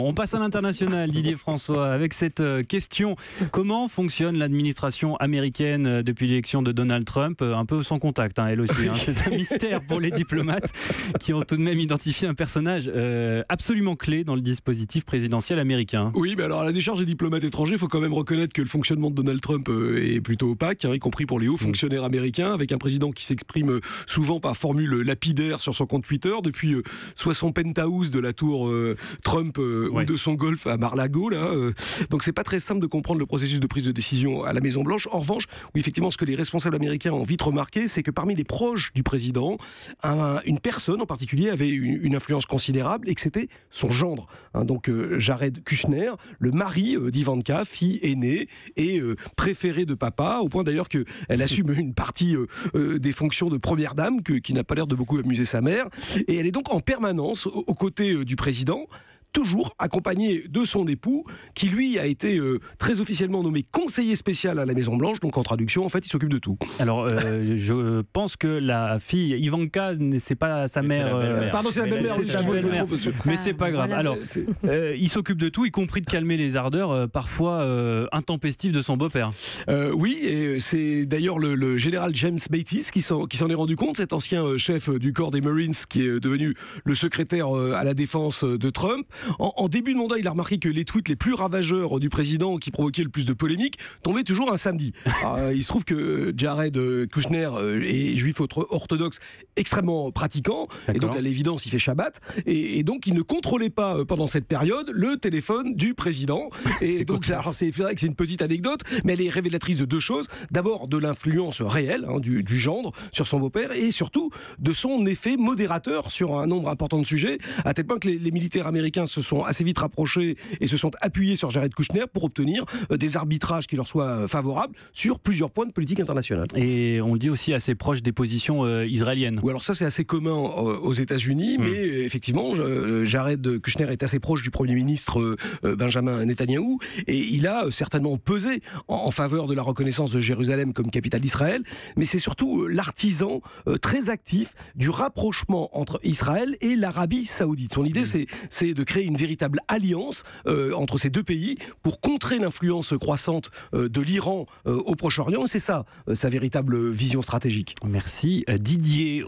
On passe à l'international, Didier François, avec cette question. Comment fonctionne l'administration américaine depuis l'élection de Donald Trump? Un peu sans contact, elle aussi. C'est un mystère pour les diplomates qui ont tout de même identifié un personnage absolument clé dans le dispositif présidentiel américain. Oui, mais alors à la décharge des diplomates étrangers, il faut quand même reconnaître que le fonctionnement de Donald Trump est plutôt opaque, y compris pour les hauts fonctionnaires américains, avec un président qui s'exprime souvent par formule lapidaire sur son compte Twitter, depuis soit son penthouse de la tour Trump ou de son golf à Mar-a-Lago, là. Donc c'est pas très simple de comprendre le processus de prise de décision à la Maison-Blanche. En revanche, oui, effectivement, ce que les responsables américains ont vite remarqué, c'est que parmi les proches du président, une personne en particulier avait une influence considérable, et que c'était son gendre. Donc Jared Kushner, le mari d'Ivanka, fille aînée et préférée de papa, au point d'ailleurs qu'elle assume une partie des fonctions de première dame, qui n'a pas l'air de beaucoup amuser sa mère. Et elle est donc en permanence aux côtés du président, toujours accompagné de son époux, qui lui a été très officiellement nommé conseiller spécial à la Maison-Blanche, donc en traduction, en fait, il s'occupe de tout. Alors, je pense que la fille Ivanka, c'est pas sa mère. Pardon, c'est la belle-mère. C'est sa belle-mère, mais c'est pas grave. Voilà. Alors, il s'occupe de tout, y compris de calmer les ardeurs parfois intempestives de son beau-père. Oui, et c'est d'ailleurs le général James Bates qui s'en est rendu compte, cet ancien chef du corps des Marines, qui est devenu le secrétaire à la défense de Trump. En début de mandat, il a remarqué que les tweets les plus ravageurs du président, qui provoquaient le plus de polémiques, tombaient toujours un samedi. Alors, il se trouve que Jared Kushner est juif orthodoxe extrêmement pratiquant, et donc à l'évidence il fait Shabbat, et donc il ne contrôlait pas pendant cette période le téléphone du président. Et donc c'est vrai que c'est une petite anecdote, mais elle est révélatrice de deux choses. D'abord de l'influence réelle du gendre sur son beau-père, et surtout de son effet modérateur sur un nombre important de sujets, à tel point que les militaires américains se sont assez vite rapprochés et se sont appuyés sur Jared Kushner pour obtenir des arbitrages qui leur soient favorables sur plusieurs points de politique internationale. Et on le dit aussi assez proche des positions israéliennes. Oui, alors ça c'est assez commun aux États-Unis, mais effectivement Jared Kushner est assez proche du Premier ministre Benjamin Netanyahou, et il a certainement pesé en faveur de la reconnaissance de Jérusalem comme capitale d'Israël, mais c'est surtout l'artisan très actif du rapprochement entre Israël et l'Arabie Saoudite. Son idée c'est de créer une véritable alliance entre ces deux pays pour contrer l'influence croissante de l'Iran au Proche-Orient. C'est ça sa véritable vision stratégique. Merci Didier.